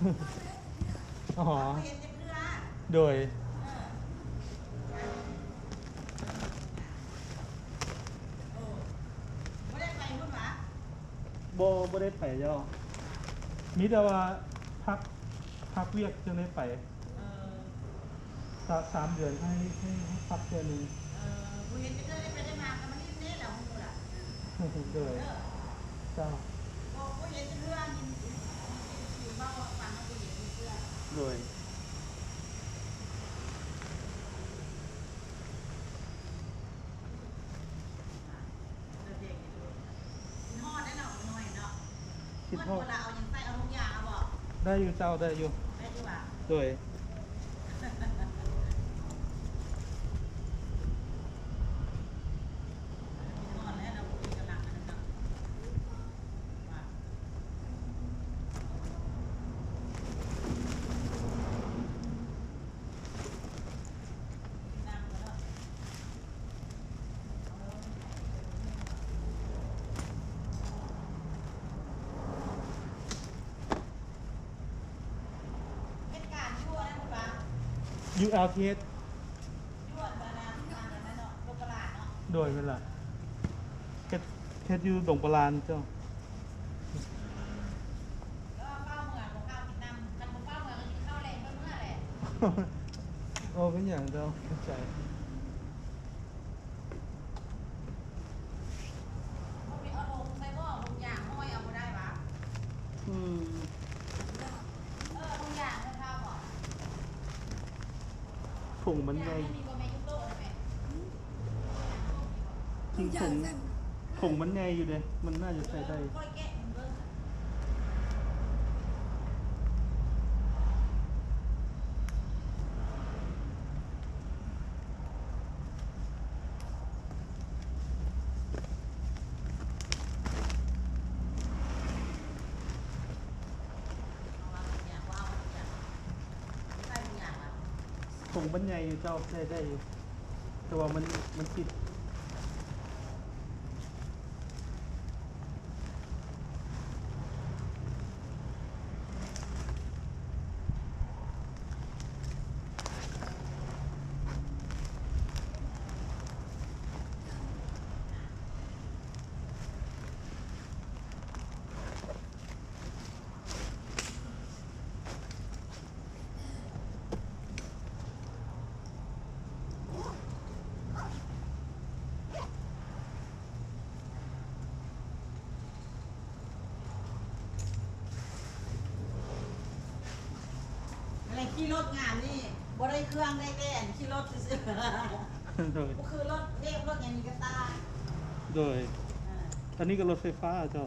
อ๋อเห็นจะเพื่อโดยไม่ได้ไปพุ่นหวะบ่ได้ไปเจ้ามีแต่ว่าพักเวียกจึงได้ไปเออสามเดือนให้พักเดือนหนึง กูเห็นจะได้ไปได้มากันมันนี่เน่แหละมึงล่ะ โดยเจ้ากูเห็นจะเพื่ออยู่บ้านฟังแล้วกูเห็นเพื่อ โดยเด็กๆทอดได้เนาะหน่อยเนาะ คิด เมื่อ ทอด เราเอาอย่างใส่เอาทุกอย่างเอาบอก ได้อยู่เจ้าได้อยู่ ได้ดีกว่า โดยเป็นการชั่วนะคุณป้า ULTS ชั่วมานาเนาะโลกลาเนาะ โดยเป็นไรเฮ็ดอยู่ดงปลานเจ้า แล้วเป้าเมืองของข้าวกินน้ำกันของเป้าเมืองก็กินข้าวแรงเมื่อแหละ โอ้เป็นอย่างเจ้าเข้าใจ พวกนี้เอาลงใส่หม้อลงยางห้อยเอาไปได้ปะ อืม ลงยางข้าวบอก ถุงมัน ยา ให ง ญ่ ไม่มีโกเมยุโต้ใช่ไหม จริงถุงมันใหญ่อยู่เลยมันน่าจะใช้ได้ ค่อยแกะมันเบิ่งใส่ทุกอย่างอ่ะ ถุงมันใหญ่อยู่เจ้าใช้ได้อยู่แต่ว่ามันติดอะไรขี่รถงานนี่บ่ได้เครื่องได้แก่นขี่รถซื้อ โดย ก็คือรถเรียกรถยังมีกระตา โดยอันนี้ก็รถไฟฟ้าเจ้า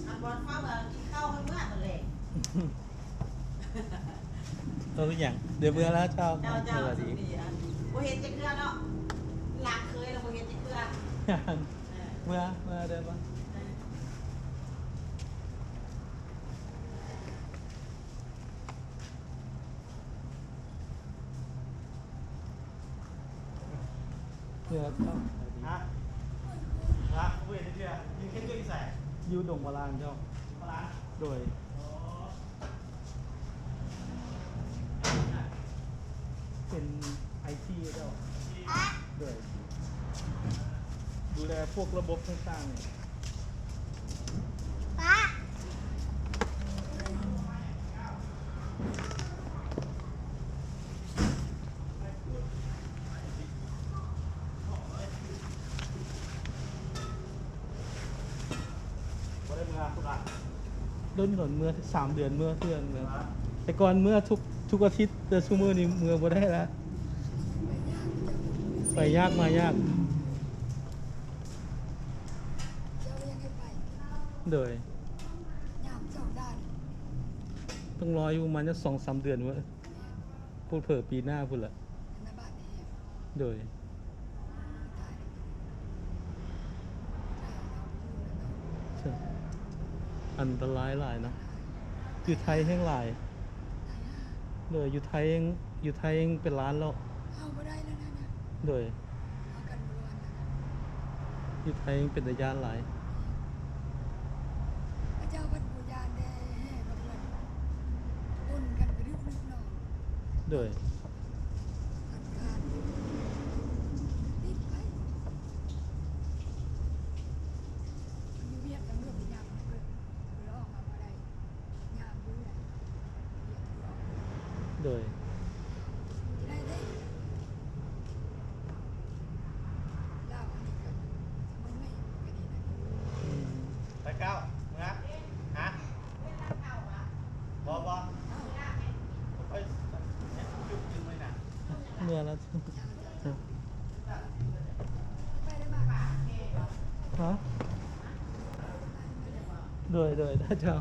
อันบอลเข้ามากินข้าวให้เมื่อหมดเลย เราเป็นอย่างเดี๋ยวเบื่อแล้วเจ้า เจ้า สวัสดี ดีอ่ะโบเห็นจะเกลือเนาะหลักเคยเราโบเห็นจะเกลือ เมื่อได้ปะเมื่อเจ้า ฮะรักเวทเดียวยิงแค่ด้วยใส่ อยู่ดงบาลานเจ้า ปลา โดย อ๋อ เป็นไอทีเจ้าโดยดูแลพวกระบบต่างๆเนี่ยบ่ได้มือคุณรัก ต้นหนเมื่อ3 เดือนเมื่อเทื่อนเลยแต่ก่อนเมื่อทุกอาทิตย์แต่ชั่วโมงนี้เมื่อบ่ได้แล้วไปยากมายาก เจ้ายังให้ไป โดย ยามสองด้าน ต้องรออยู่ประมาณจะ2-3 เดือนเว้ยพูดเผื่อปีหน้าพูดละ หน้าบ้านนี่ โดย ตายตายเราพูดแล้วเนาะ ใช่ อันตรายหลายนะอยู่ไทยแห้งหลาย ตายห่า เลยอยู่ไทยเองอยู่ไทยเองเป็นล้านแล้ว เอาบ่ได้แล้วนะนะ โดย เอากันบ่วันนะ อยู่ไทยเองเป็นตะยานหลาย พระเจ้าพันบูญาณแด่แห่กับวันอุ่นกันกระดึบนึกหนอง โดย อันการรีบไปมันอยู่เวียดตำรวจไปยามเพิ่นเออออกมาบ่ได้ยามอยู่แหละเวียดอยู่ออก โดย ที่ได้ได้ลาวอันนี้ก็มันไม่กันนี่นะ อืม ไปเก้ามึงนะฮะบอบอผมไปเนี่ยจุดยืนเลยนะ เมื่อแล้ว ไปได้มาก ฮะโดยได้เจ้า